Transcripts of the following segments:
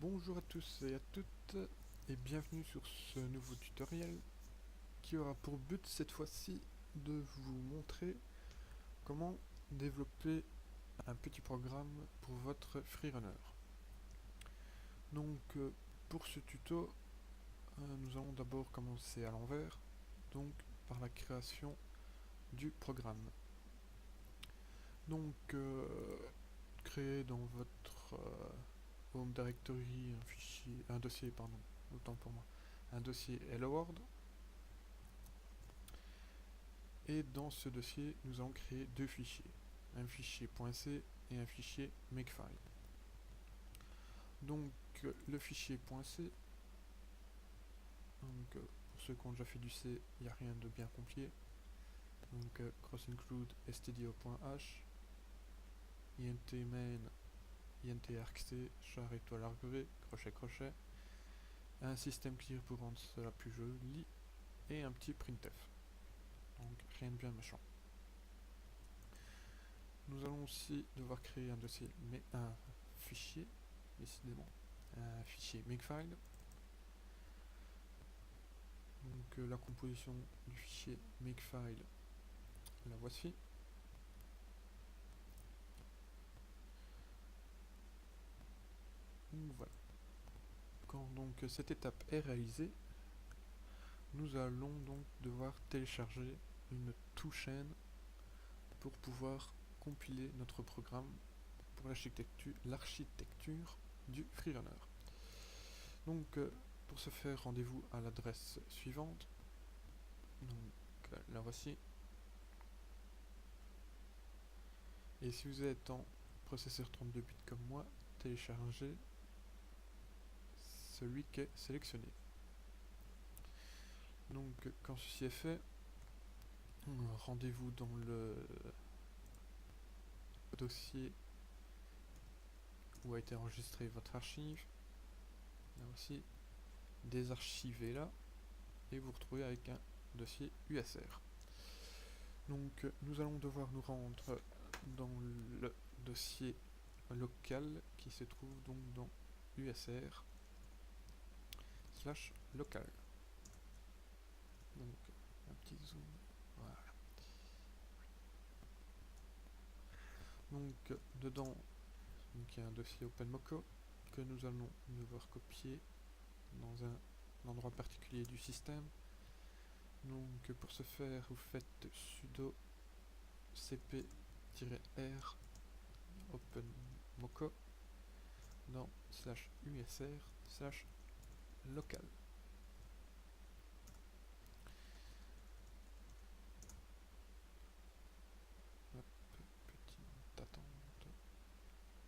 Bonjour à tous et à toutes et bienvenue sur ce nouveau tutoriel qui aura pour but cette fois-ci de vous montrer comment développer un petit programme pour votre freerunner. Donc pour ce tuto, nous allons d'abord commencer à l'envers, donc par la création du programme. Donc créez dans votre Home Directory un dossier, autant pour moi, un dossier Hello World. Et dans ce dossier, nous allons créer deux fichiers, un fichier .c et un fichier Makefile. Donc le fichier .c, pour ceux qui ont déjà fait du C, il n'y a rien de bien compliqué. Donc cross include stdio.h, int main, int argc, char étoile arg, crochet crochet, un système clear pour rendre cela plus joli, et un petit printf. Donc rien de bien méchant. Nous allons aussi devoir créer un dossier, mais un fichier, décidément, un fichier Makefile. Donc la composition du fichier Makefile, la voici. Donc voilà. Quand donc cette étape est réalisée, nous allons donc devoir télécharger une toolchain pour pouvoir compiler notre programme pour l'architecture du freerunner. Donc pour ce faire, rendez-vous à l'adresse suivante. Donc la voici. Et si vous êtes en processeur 32 bits comme moi, téléchargez celui qui est sélectionné. Donc quand ceci est fait, rendez-vous dans le dossier où a été enregistré votre archive, là aussi, désarchivez là, et vous retrouvez avec un dossier USR. Donc nous allons devoir nous rendre dans le dossier local qui se trouve donc dans USR /local. Donc un petit zoom, voilà. Donc dedans, il y a un dossier OpenMoko que nous allons devoir copier dans un endroit particulier du système. Donc pour ce faire, vous faites sudo cp-r openmoko dans /usr/local. Hop, petite attente.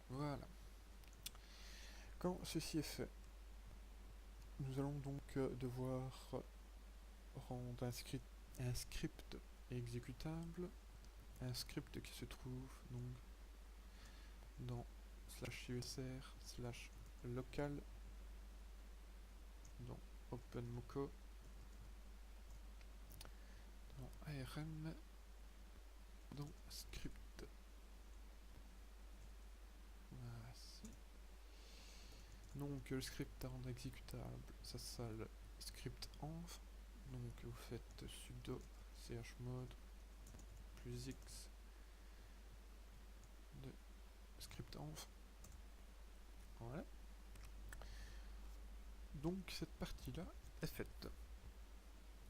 Voilà. Quand ceci est fait, nous allons donc devoir rendre un script exécutable, un script qui se trouve donc dans /usr/local dans OpenMoko, dans ARM, dans script. Voici. Donc le script à rendre exécutable, ça s'appelle script env. Donc vous faites sudo chmod +x de script env. Voilà. Donc cette partie-là est faite.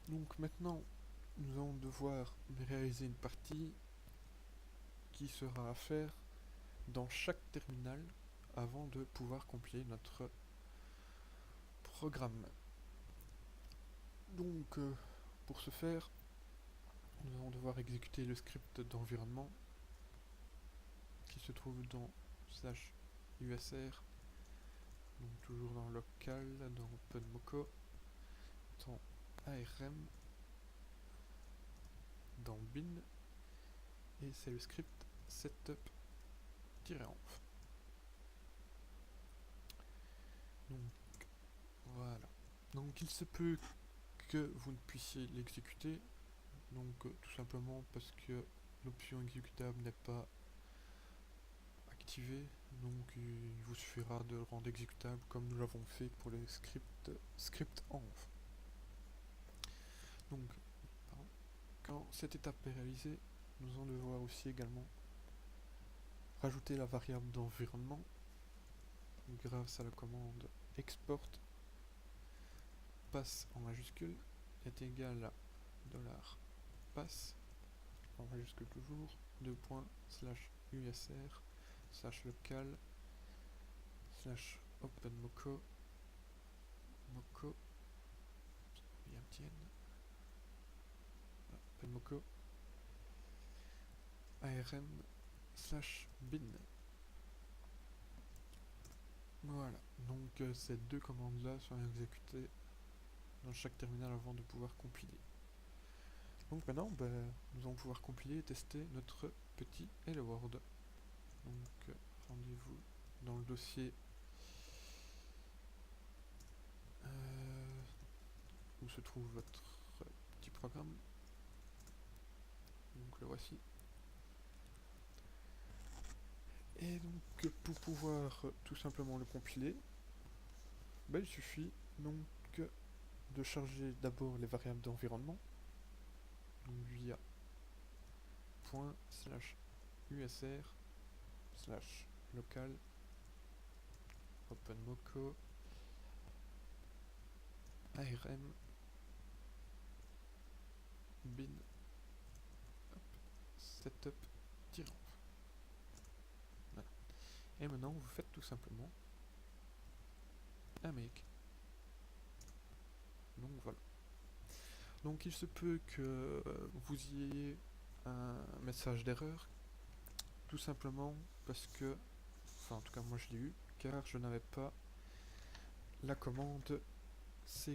Donc maintenant, nous allons devoir réaliser une partie qui sera à faire dans chaque terminal avant de pouvoir compiler notre programme. Donc pour ce faire, nous allons devoir exécuter le script d'environnement qui se trouve dans /usr, donc toujours dans local, dans OpenMoko, dans ARM, dans bin, et c'est le script setup-env. Donc voilà. Donc il se peut que vous ne puissiez l'exécuter, donc tout simplement parce que l'option exécutable n'est pas activée, Donc il vous suffira de le rendre exécutable comme nous l'avons fait pour les script env. Donc quand cette étape est réalisée, nous allons devoir aussi également rajouter la variable d'environnement grâce à la commande export pass en majuscule est égal à $pass en majuscule toujours, $/usr /local /openmoco il y a un petit n, openmoco arm/bin. Voilà, donc ces deux commandes là sont exécutées dans chaque terminal avant de pouvoir compiler. Donc maintenant nous allons pouvoir compiler et tester notre petit Hello World. Donc rendez-vous dans le dossier où se trouve votre petit programme. Donc le voici. Et donc pour pouvoir tout simplement le compiler, il suffit donc de charger d'abord les variables d'environnement, donc via ./usr /local openmoco arm bin setup-env. Voilà. Et maintenant vous faites tout simplement un make. Donc voilà. Donc il se peut que vous ayez un message d'erreur, tout simplement parce que, enfin en tout cas moi je l'ai eu, car je n'avais pas la commande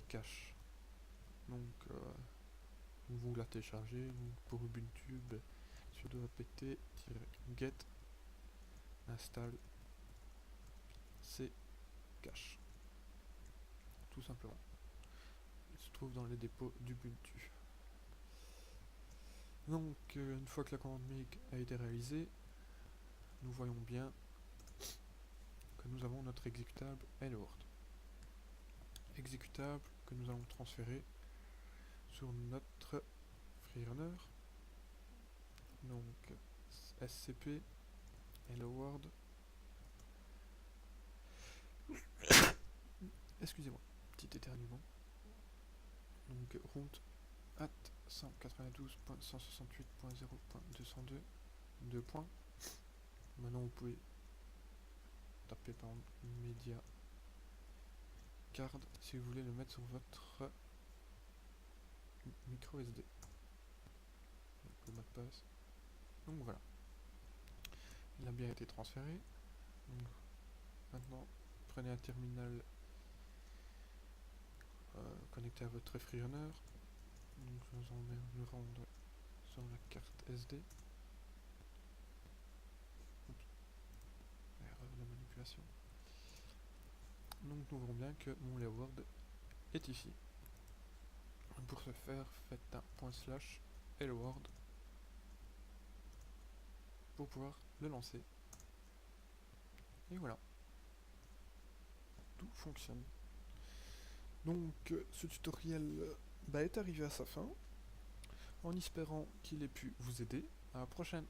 ccache. Donc vous la téléchargez, donc pour Ubuntu, sudo apt-get install ccache. Tout simplement. Il se trouve dans les dépôts d'Ubuntu. Donc une fois que la commande make a été réalisée, nous voyons bien que nous avons notre exécutable Hello World. Exécutable que nous allons transférer sur notre freerunner. Donc scp Hello World. Excusez-moi, petit éternuement. Donc root at 192.168.0.202 2 points. Maintenant vous pouvez taper par exemple media card si vous voulez le mettre sur votre micro SD. Donc le mot de passe. Donc voilà. Il a bien été transféré. Donc, maintenant prenez un terminal connecté à votre freerunner. Donc nous allons le rendre sur la carte SD. Erreur de manipulation. Donc nous verrons bien que mon Hello World est ici. Pour ce faire, faites un /Hello World pour pouvoir le lancer. Et voilà. Tout fonctionne. Donc ce tutoriel est arrivé à sa fin, en espérant qu'il ait pu vous aider. À la prochaine.